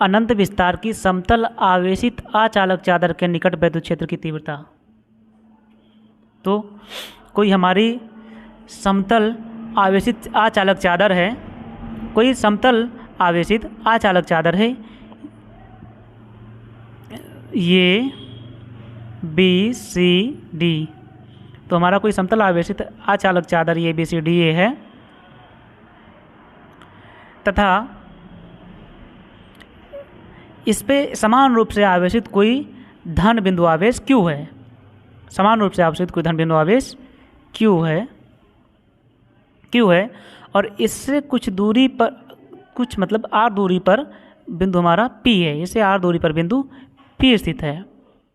अनंत विस्तार की समतल आवेशित अचालक चादर के निकट वैद्युत क्षेत्र की तीव्रता। तो कोई हमारी समतल आवेशित अचालक चादर है, कोई समतल आवेशित अचालक चादर है, ये बी सी डी। तो हमारा कोई समतल आवेशित अचालक चादर ये बी सी डी ए है, तथा इस पे समान रूप से आवेशित कोई धन बिंदु आवेश Q है। समान रूप से आवेशित कोई धन बिंदु आवेश Q है और इससे कुछ दूरी पर, कुछ मतलब r दूरी पर बिंदु हमारा P है। इससे r दूरी पर बिंदु P स्थित है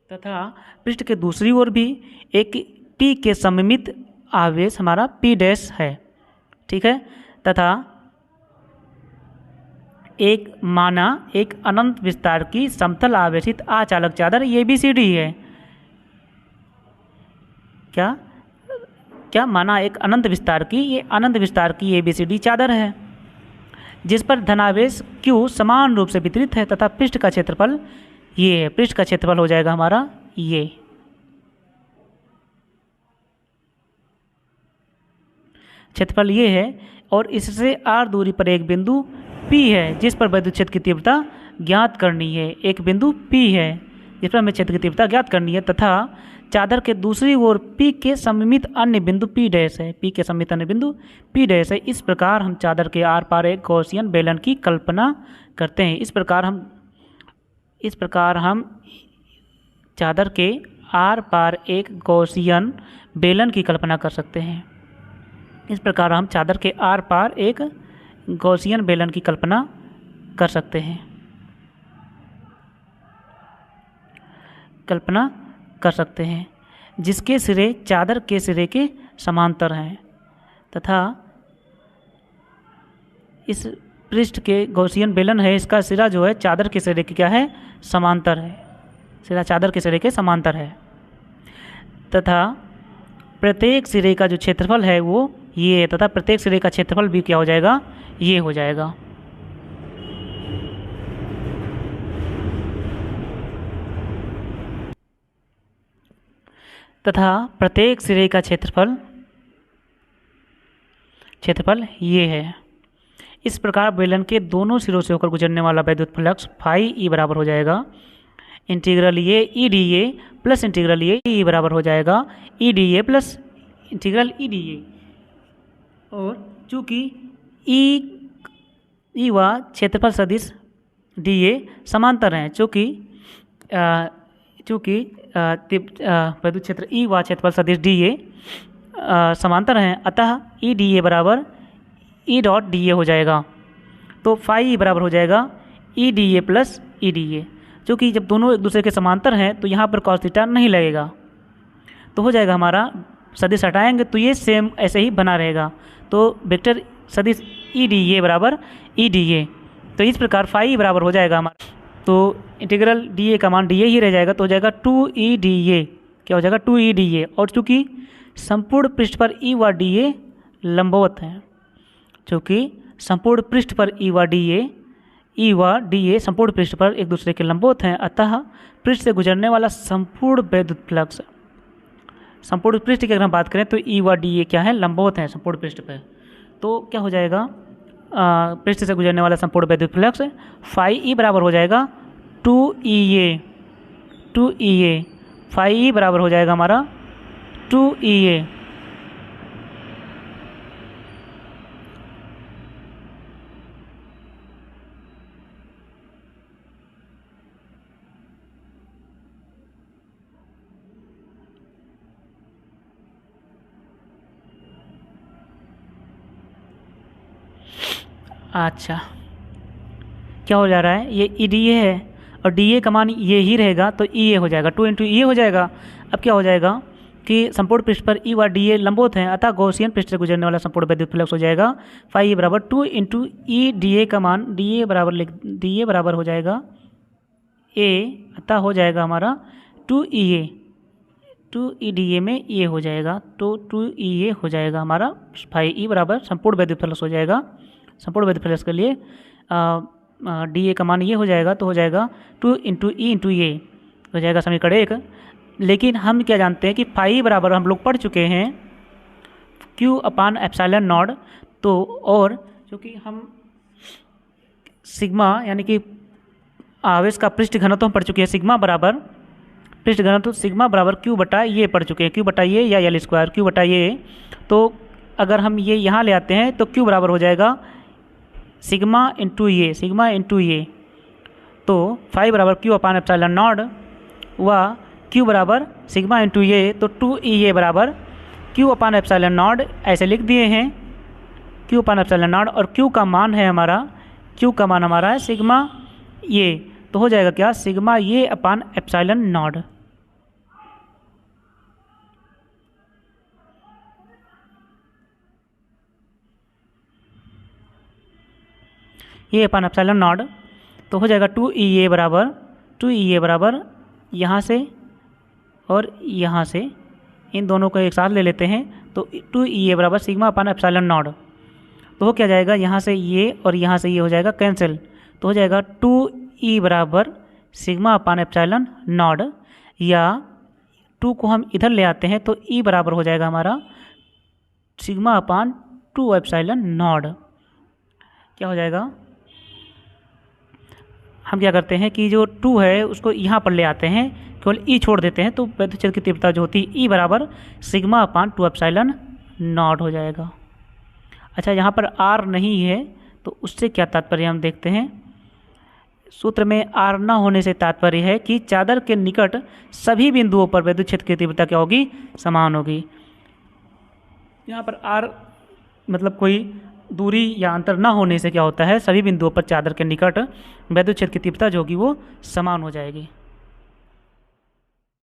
तथा पृष्ठ के दूसरी ओर भी एक P के सममित आवेश हमारा P डैश है। ठीक है, तथा एक माना एक अनंत विस्तार की समतल आवेशित अचालक चादर ये बी सी डी है। क्या माना एक अनंत विस्तार की, ये अनंत विस्तार की ये बी सी डी चादर है जिस पर धनावेश Q समान रूप से वितरित है तथा पृष्ठ का क्षेत्रफल ये है। पृष्ठ का क्षेत्रफल हो जाएगा हमारा ये। क्षेत्रफल ये है और इससे r दूरी पर एक बिंदु P है जिस पर वैद्युत क्षेत्र की तीव्रता ज्ञात करनी है। एक बिंदु P है जिस पर हमें क्षेत्र की तीव्रता ज्ञात करनी है तथा चादर के दूसरी ओर P के सममित अन्य बिंदु P डैश है। P के सममित अन्य बिंदु P डैश है। इस प्रकार हम चादर के आर पार एक गॉसियन बेलन की कल्पना करते हैं। इस प्रकार हम चादर के आर पार एक गॉसियन बेलन की कल्पना कर सकते हैं। इस प्रकार हम चादर के आर पार एक गॉसियन बेलन की कल्पना कर सकते हैं, जिसके सिरे चादर के सिरे के समांतर हैं तथा इस पृष्ठ के गॉसियन बेलन है, इसका सिरा जो है चादर के सिरे के क्या है, समांतर है। सिरा चादर के सिरे के समांतर है तथा प्रत्येक सिरे का जो क्षेत्रफल है वो ये है तथा प्रत्येक सिरे का क्षेत्रफल भी क्या हो जाएगा, ये हो जाएगा। तथा प्रत्येक सिरे का क्षेत्रफल ये है। इस प्रकार बेलन के दोनों सिरों से होकर गुजरने वाला वैद्युत फ्लक्स फाई ई बराबर हो जाएगा इंटीग्रल ये E D A plus integral ये ई बराबर हो जाएगा E D A plus integral E D A. और चूँकि ई व क्षेत्रफल सदिश डी ए समांतर हैं, चूँकि वैद्युत क्षेत्र ई व क्षेत्रफल सदिश डी ए समांतर हैं, अतः ई डी ए बराबर ई डॉट डी ए हो जाएगा। तो फाई ई बराबर हो जाएगा E D A plus E D A. चूँकि जब दोनों एक दूसरे के समांतर हैं तो यहाँ पर कॉस थीटा नहीं लगेगा, तो हो जाएगा हमारा सदिश हटाएंगे तो ये सेम ऐसे ही बना रहेगा। तो वेक्टर सदिश ई डी ए बराबर ई डी ए। तो इस प्रकार फाई बराबर हो जाएगा हमारा, तो इंटीग्रल डी ए का मान डी ए ही रह जाएगा, तो हो जाएगा 2 डी ए। क्या हो जाएगा, 2 डी ए। और चूँकि संपूर्ण पृष्ठ पर ई व डी ए लंबवत हैं, चूँकि संपूर्ण पृष्ठ पर ई व डी ए संपूर्ण पृष्ठ पर एक दूसरे के लंबवत हैं, अतः पृष्ठ से गुजरने वाला संपूर्ण वैद्युत फ्लक्स, संपूर्ण पृष्ठ की अगर हम बात करें तो ई व डी ए क्या है, लंबवत हैं संपूर्ण पृष्ठ पर। तो क्या हो जाएगा, पृष्ठ से गुजरने वाला संपूर्ण वैद्युत फ्लक्स फाई ई बराबर हो जाएगा 2 ए। फाई ई बराबर हो जाएगा हमारा 2 ए। अच्छा, क्या हो जा रहा है, ये ई डी ए है और डी ए का मान ये ही रहेगा, तो ई ए हो जाएगा, 2 इंटू ई ए हो जाएगा। अब क्या हो जाएगा कि संपूर्ण पृष्ठ पर ई व डी ए लंबवत हैं, अतः गॉसियन पृष्ठ से गुजरने वाला संपूर्ण वैद्युत फ्लक्स हो जाएगा फाई ए बराबर 2 इंटू ई डी ए का मान डी ए बराबर हो जाएगा ए, अतः हो जाएगा हमारा 2 ई डी ए में ए हो जाएगा, तो 2 ई ए हो जाएगा हमारा फाई ई बराबर संपूर्ण वैद्युत फ्लक्स हो जाएगा। संपूर्ण वैद्युत फ्लक्स के लिए डी ए का मान ये हो जाएगा, तो हो जाएगा 2 इंटू ई इंटू ए हो जाएगा समीकरण 1। लेकिन हम क्या जानते हैं कि फाई बराबर हम लोग पढ़ चुके हैं क्यू अपान एप्सिलॉन नॉट। तो और चूँकि हम सिग्मा यानी कि आवेश का पृष्ठ घनत्व हम पढ़ चुके हैं, सिग्मा बराबर पृष्ठ घनत्व सिग्मा बराबर क्यू बटा ये पढ़ चुके हैं, क्यू बटा ये या एल स्क्वायर क्यू बटा ये। तो अगर हम ये यहाँ ले आते हैं तो क्यू बराबर हो जाएगा सिग्मा इंटू ये, सिग्मा इंटू ये। तो फाई बराबर क्यू अपान एप्सिलॉन नॉट व क्यू बराबर सिग्मा इंटू ये, तो 2E ए बराबर क्यू अपान एप्सिलॉन नॉट ऐसे लिख दिए हैं, क्यू अपान एप्सिलॉन नॉट। और क्यू का मान है हमारा, क्यू का मान हमारा है सिग्मा ये, तो हो जाएगा क्या सिग्मा ये अपान एप्सिलॉन नॉट। ये अपान एप्सिलॉन नॉट, तो हो जाएगा 2E ए बराबर यहाँ से और यहाँ से, इन दोनों को एक साथ ले लेते हैं, तो 2E ए बराबर सिग्मा अपान एप्सिलॉन नॉट। तो हो क्या जाएगा, यहाँ से ये और यहाँ से ये हो जाएगा कैंसिल, तो हो जाएगा 2E बराबर सिग्मा अपान एप्सिलॉन नॉट, या 2 को हम इधर ले आते हैं तो E बराबर हो जाएगा हमारा सिग्मा अपान 2 एप्सिलॉन नॉट। क्या हो जाएगा, हम क्या करते हैं कि जो 2 है उसको यहाँ पर ले आते हैं, केवल E छोड़ देते हैं, तो विद्युत क्षेत्र की तीव्रता जो होती है E बराबर सिग्मा अपान 2 एप्सिलॉन नॉट हो जाएगा। अच्छा, यहाँ पर R नहीं है तो उससे क्या तात्पर्य हम देखते हैं। सूत्र में R न होने से तात्पर्य है कि चादर के निकट सभी बिंदुओं पर विद्युत क्षेत्र की तीव्रता क्या होगी, समान होगी। यहाँ पर R मतलब कोई दूरी या अंतर न होने से क्या होता है, सभी बिंदुओं पर चादर के निकट विद्युत क्षेत्र की तीव्रता जो होगी वो समान हो जाएगी।